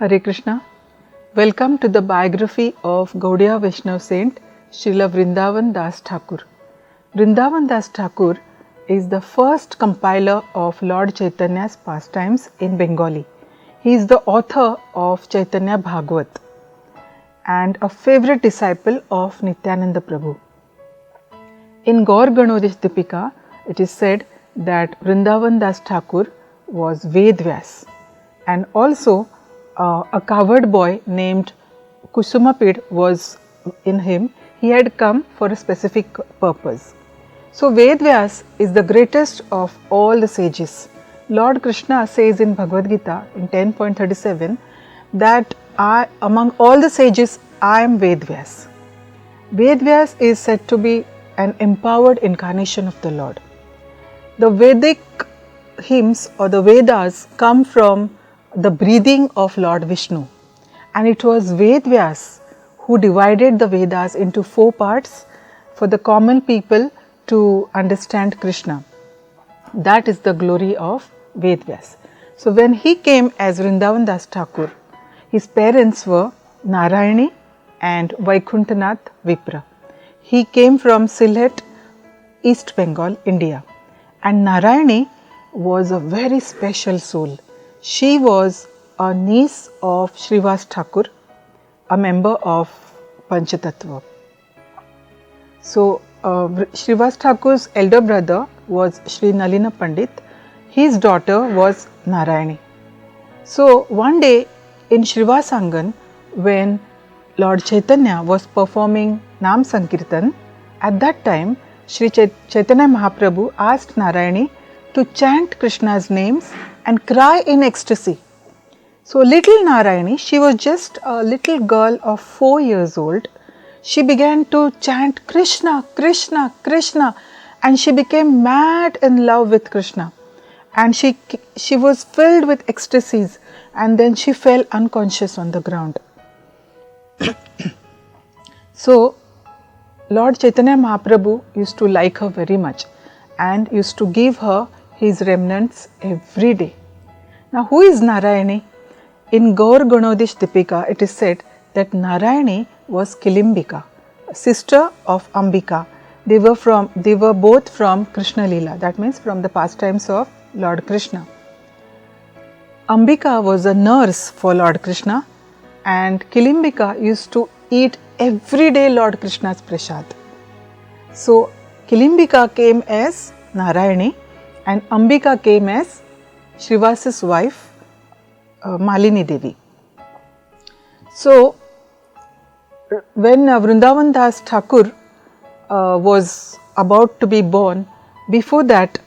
Hare Krishna. Welcome to the biography of Gaudiya Vaishnav Saint Srila Vrindavan Das Thakur. Vrindavan Das Thakur is the first compiler of Lord Chaitanya's pastimes in Bengali. He is the author of Caitanya Bhagavata and a favorite disciple of Nityananda Prabhu. In Gaur Ganodish Dipika, it is said that Vrindavan Das Thakur was Vedvyas, and also a cowherd boy named Kusumapid was in him. He had come for a specific purpose. So Vedvyas is the greatest of all the sages. Lord Krishna says in Bhagavad Gita in 10.37 that among all the sages I am Vedvyas. Vedvyas is said to be an empowered incarnation of the Lord. The Vedic hymns or the Vedas come from the breathing of Lord Vishnu, and it was Vedvyas who divided the Vedas into 4 parts for the common people to understand Krishna. That is the glory of Vedvyas. So when he came as Vrindavan Das Thakur, his parents were Narayani and Vaikunthanath Vipra. He came from Sylhet, East Bengal, India, and Narayani was a very special soul. She was a niece of Srivas Thakur, a member of Panchatattva. So, Srivas Thakur's elder brother was Sri Nalina Pandit. His daughter was Narayani. So, one day in Srivasangan, when Lord Caitanya was performing Nam Sankirtan, at that time Sri Caitanya Mahaprabhu asked Narayani to chant Krishna's names and cry in ecstasy. So little Narayani, she was just a little girl of 4 years old. She began to chant Krishna, Krishna, Krishna, and she became mad in love with Krishna. And she was filled with ecstasies, and then she fell unconscious on the ground. So Lord Caitanya Mahaprabhu used to like her very much and used to give her his remnants every day. Now, who is Narayani? In Gaur Ganodish Dipika, it is said that Narayani was Kilimbika, sister of Ambika. They were both from Krishna Leela, that means from the pastimes of Lord Krishna. Ambika was a nurse for Lord Krishna, and Kilimbika used to eat every day Lord Krishna's prasad. So Kilimbika came as Narayani and Ambika came as Srivas's wife, Malini Devi. So when Vrindavan Das Thakur was about to be born, before that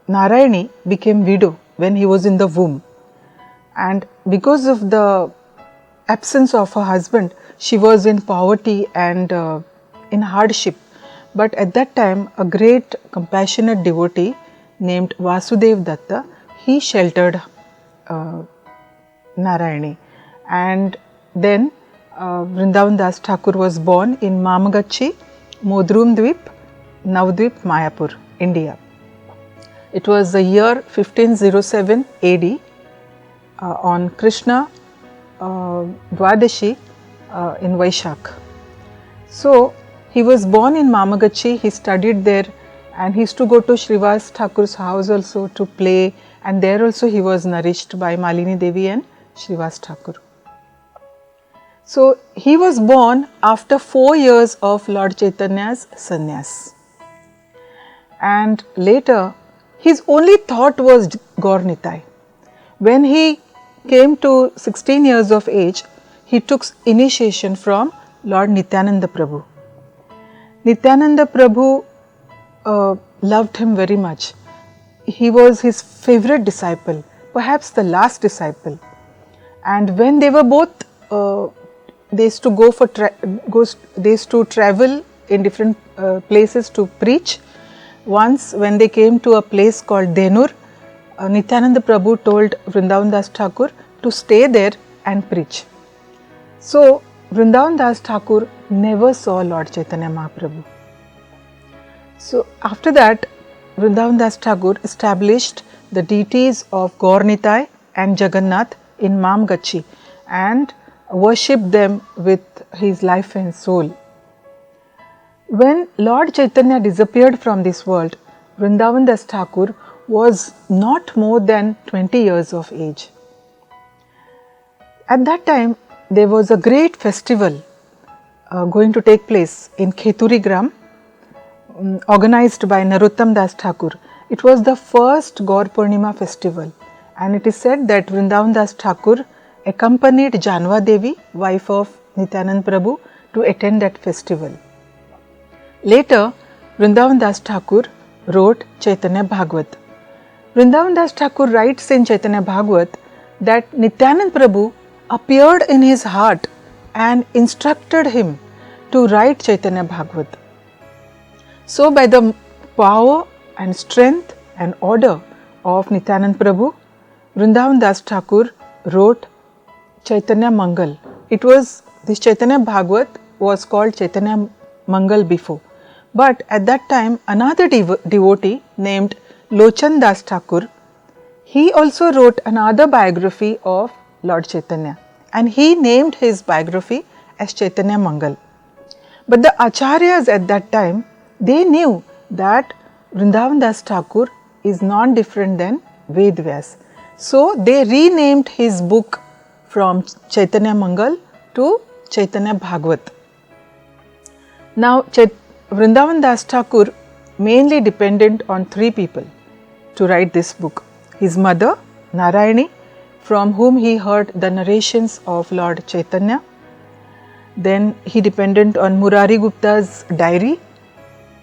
Narayani became widow when he was in the womb, and because of the absence of her husband, she was in poverty and in hardship. But at that time, a great compassionate devotee named Vyasadeva Datta, he sheltered Narayani, and then Vrindavan Das Thakur was born in Mamagachi, Modrum Dvip, Navdvip, Mayapur, India. It was the year 1507 AD on Krishna Dwadashi in Vaishak. So he was born in Mamagachi, he studied there, and he used to go to Srivas Thakur's house also to play, and there also he was nourished by Malini Devi and Srivas Thakur. So he was born after 4 years of Lord Chaitanya's sannyas, and later his only thought was Gaur Nitai. When he came to 16 years of age, he took initiation from Lord Nityananda Prabhu. Nityananda Prabhu loved him very much. He was his favorite disciple, perhaps the last disciple. And when they were both, they used to travel in different places to preach. Once when they came to a place called Denur, Nityananda Prabhu told Vrindavan Das Thakur to stay there and preach. So Vrindavan Das Thakur never saw Lord Caitanya Mahaprabhu. So after that, Vrindavan Das Thakur established the deities of Gaur Nitai and Jagannath in Mamgachi and worshipped them with his life and soul. When Lord Caitanya disappeared from this world, Vrindavana Dasa Thakura was not more than 20 years of age. At that time, there was a great festival going to take place in Kheturi Gram, organized by Narottam Das Thakur. It was the first Gaur Purnima festival, and it is said that Vrindavana Dasa Thakur accompanied Janva Devi, wife of Nityanand Prabhu, to attend that festival. Later, Vrindavana Dasa Thakur wrote Caitanya Bhagavata. Vrindavan Das Thakur writes in Caitanya Bhagavata that Nityanand Prabhu appeared in his heart and instructed him to write Caitanya Bhagavata. So, by the power and strength and order of Nityanand Prabhu, Vrindavan Das Thakur wrote Chaitanya Mangal. This Caitanya Bhagavata was called Chaitanya Mangal before, but at that time another devotee named Lochan Das Thakur, he also wrote another biography of Lord Caitanya, and he named his biography as Chaitanya Mangal. But the acharyas at that time, they knew that Vrindavan Das Thakur is non different than Ved Vyas. So they renamed his book from Chaitanya Mangal to Chaitanya Bhagavata. Now Vrindavan Das Thakur mainly depended on three people to write this book. His mother, Narayani, from whom he heard the narrations of Lord Caitanya. Then he depended on Murari Gupta's diary.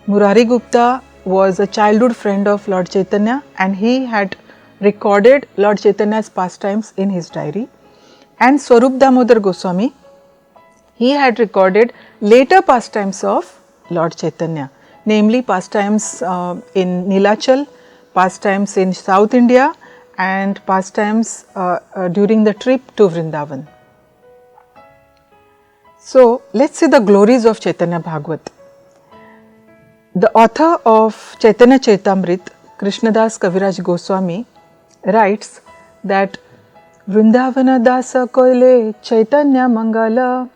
Murari Gupta was a childhood friend of Lord Caitanya, and he had recorded Lord Caitanya's pastimes in his diary. And Swarup Damodar Goswami, he had recorded later pastimes of Lord Caitanya, namely pastimes in Nilachal, pastimes in South India, and pastimes during the trip to Vrindavan. So, let us see the glories of Caitanya Bhagavata. The author of Chaitanya Chaitamrit, Krishnadas Kaviraj Goswami, writes that Vrindavana Dasa Koile Chaitanya Mangala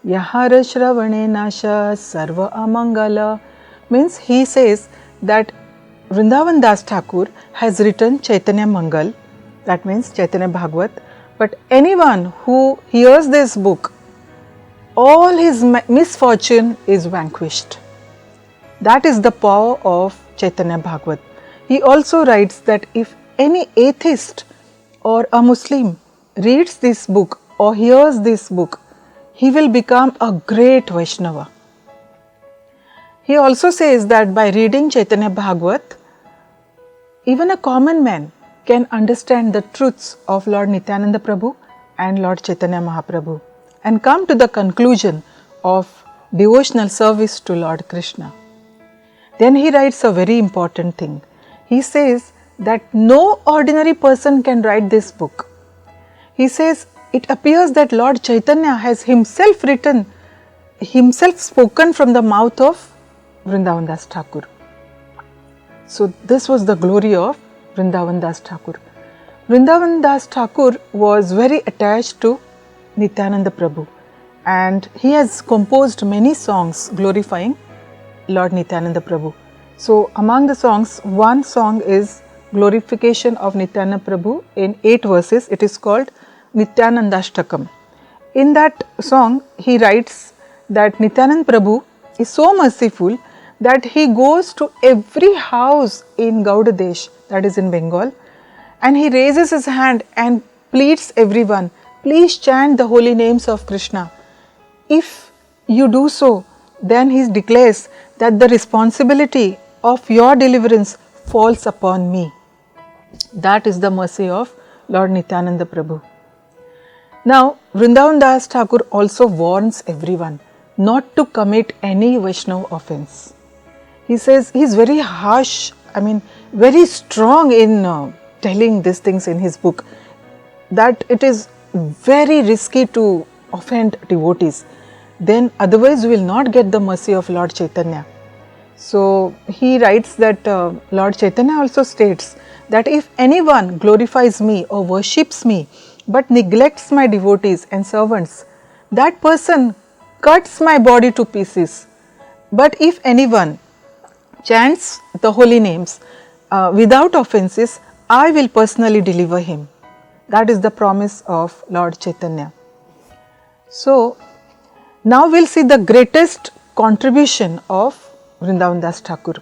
Yahara Shravane Nasha Sarva Amangala, means he says that Vrindavan Das Thakur has written Chaitanya Mangal, that means Chaitanya Bhagavat, but anyone who hears this book, all his misfortune is vanquished. That is the power of Chaitanya Bhagavat. He also writes that if any atheist or a Muslim reads this book or hears this book, he will become a great Vaishnava. He also says that by reading Chaitanya Bhagavat, even a common man can understand the truths of Lord Nityananda Prabhu and Lord Caitanya Mahaprabhu and come to the conclusion of devotional service to Lord Krishna. Then he writes a very important thing. He says that no ordinary person can write this book. He says it appears that Lord Caitanya has himself spoken from the mouth of Vrindavan Das Thakur. So this was the glory of Vrindavan Das Thakur. Vrindavan Das Thakur was very attached to Nityananda Prabhu, and he has composed many songs glorifying Lord Nityananda Prabhu. So among the songs, one song is glorification of Nityananda Prabhu in 8 verses. It is called Nityanandashtakam. In that song, he writes that Nityananda Prabhu is so merciful that he goes to every house in Gaudadesh, that is in Bengal, and he raises his hand and pleads everyone, please chant the holy names of Krishna. If you do so, then he declares that the responsibility of your deliverance falls upon me. That is the mercy of Lord Nityananda Prabhu. Now, Vrindavan Das Thakur also warns everyone not to commit any Vaishnava offense. He says he is very harsh, very strong in telling these things in his book, that it is very risky to offend devotees. Then otherwise we will not get the mercy of Lord Caitanya. So he writes that Lord Caitanya also states that if anyone glorifies me or worships me but neglects my devotees and servants, that person cuts my body to pieces. But if anyone chants the holy names without offences, I will personally deliver him. That is the promise of Lord Caitanya. So, now we will see the greatest contribution of Vrindavan Das Thakur.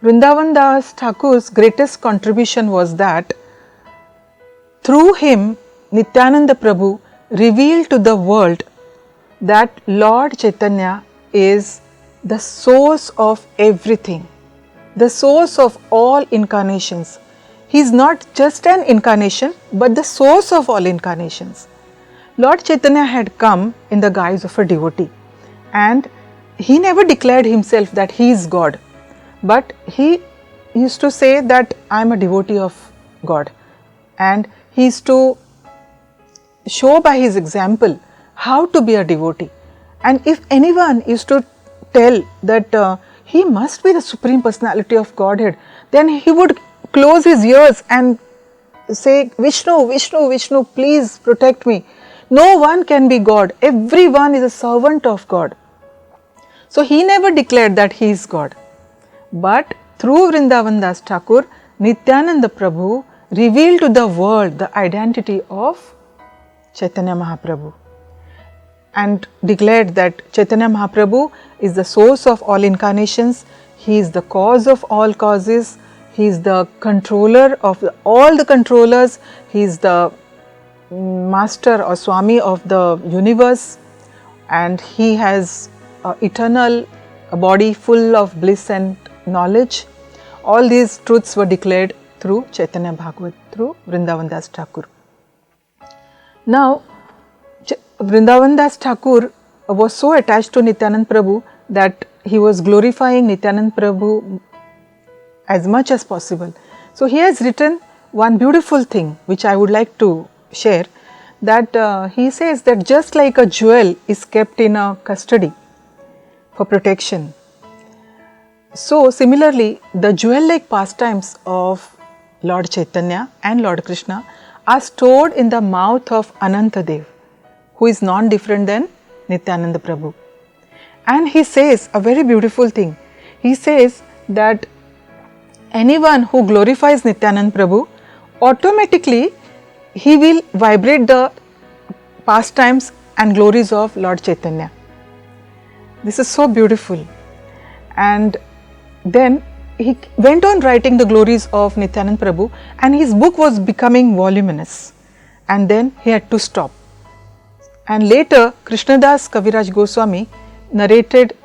Vrindavan Das Thakur's greatest contribution was that through him Nityananda Prabhu revealed to the world that Lord Caitanya is the source of everything, the source of all incarnations. He is not just an incarnation but the source of all incarnations. Lord Caitanya had come in the guise of a devotee, and he never declared himself that he is God, but he used to say that I am a devotee of God, and he used to show by his example how to be a devotee. And if anyone is to tell that he must be the Supreme Personality of Godhead, then he would close his ears and say, Vishnu, Vishnu, Vishnu, please protect me. No one can be God, everyone is a servant of God. So he never declared that he is God. But through Vrindavan Das Thakur, Nityananda Prabhu revealed to the world the identity of Caitanya Mahaprabhu and declared that Caitanya Mahaprabhu is the source of all incarnations, he is the cause of all causes, he is the controller of all the controllers, he is the master or Swami of the universe, and he has eternal body full of bliss and knowledge. All these truths were declared through Caitanya Bhagavata, through Vrindavan Das Thakur. Now, Vrindavan Das Thakur was so attached to Nityananda Prabhu that he was glorifying Nityananda Prabhu as much as possible. So, he has written one beautiful thing which I would like to share, that he says that just like a jewel is kept in a custody for protection, so similarly the jewel-like pastimes of Lord Caitanya and Lord Krishna are stored in the mouth of Anantadev, who is non-different than Nityananda Prabhu. And he says a very beautiful thing. He says that anyone who glorifies Nityananda Prabhu, automatically he will vibrate the pastimes and glories of Lord Caitanya. This is so beautiful. And then he went on writing the glories of Nityananda Prabhu, and his book was becoming voluminous, and then he had to stop. And later Krishnadas Kaviraj Goswami narrated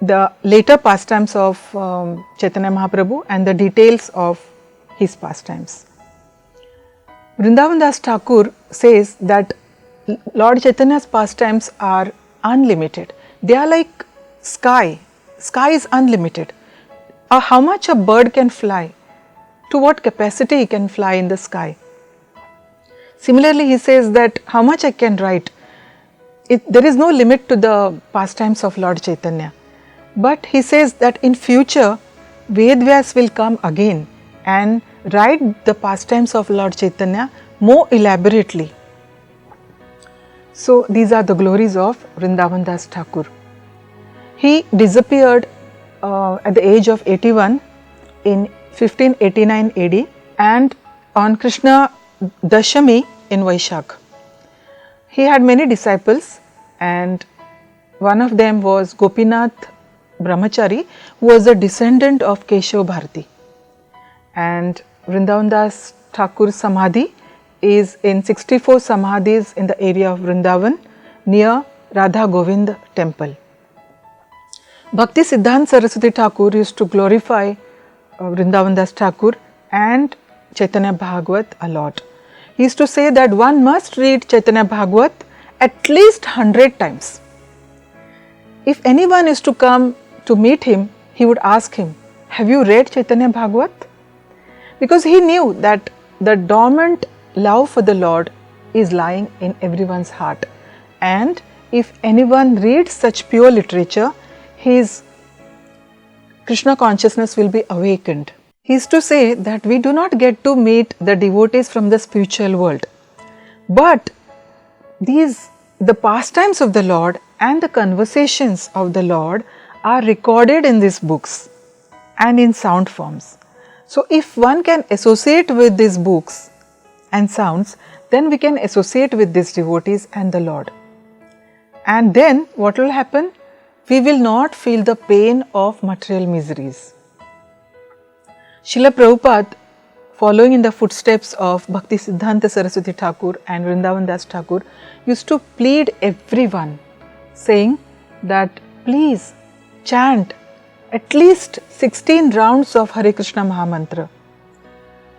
the later pastimes of Caitanya Mahaprabhu and the details of his pastimes. Vrindavan Das Thakur says that Lord Caitanya's pastimes are unlimited. They are like sky. Sky is unlimited. How much a bird can fly, to what capacity he can fly in the sky. Similarly, he says that how much I can write. There is no limit to the pastimes of Lord Caitanya. But he says that in future, Vedvyas will come again and write the pastimes of Lord Caitanya more elaborately. So, these are the glories of Vrindavan Das Thakur. He disappeared at the age of 81 in 1589 AD and on Krishna Dashami in Vaishakh. He had many disciples, and one of them was Gopinath Brahmachari, who was a descendant of Keshav Bharati. And Vrindavan Das Thakur's Samadhi is in 64 Samadhis in the area of Vrindavan near Radha Govind temple. Bhakti Siddhanta Saraswati Thakur used to glorify Vrindavan Das Thakur and Caitanya Bhagavat a lot. He used to say that one must read Caitanya Bhagavat at least 100 times. If anyone is to come to meet him, he would ask him, have you read Caitanya Bhagavat? Because he knew that the dormant love for the Lord is lying in everyone's heart, and if anyone reads such pure literature, his Krishna consciousness will be awakened. He is to say that we do not get to meet the devotees from the spiritual world, but the pastimes of the Lord and the conversations of the Lord are recorded in these books and in sound forms. So, if one can associate with these books and sounds, then we can associate with these devotees and the Lord. And then what will happen? We will not feel the pain of material miseries. Srila Prabhupada, following in the footsteps of Bhakti Siddhanta Saraswati Thakur and Vrindavan Das Thakur, used to plead everyone, saying that please chant at least 16 rounds of Hare Krishna Mahamantra.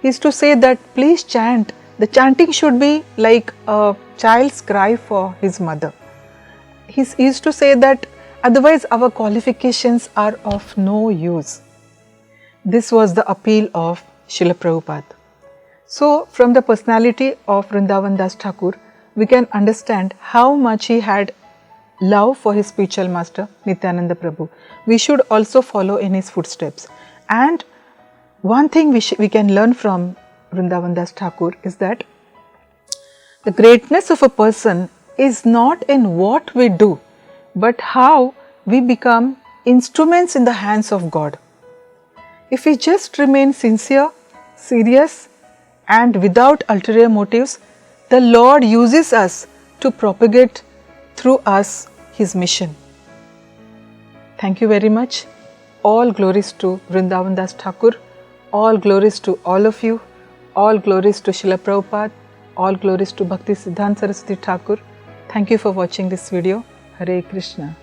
He used to say that please chant. The chanting should be like a child's cry for his mother. He used to say that otherwise our qualifications are of no use. This was the appeal of Srila Prabhupada. So, from the personality of Vrindavan Das Thakur, we can understand how much he had love for his spiritual master Nityananda Prabhu. We should also follow in his footsteps. And one thing we can learn from Vrindavan Das Thakur is that the greatness of a person is not in what we do, but how we become instruments in the hands of God. If we just remain sincere, serious and without ulterior motives, the Lord uses us to propagate through us His mission. Thank you very much. All glories to Vrindavan Das Thakur. All glories to all of you. All glories to Srila Prabhupada. All glories to Bhakti Siddhanta Saraswati Thakur. Thank you for watching this video. Hare Krishna.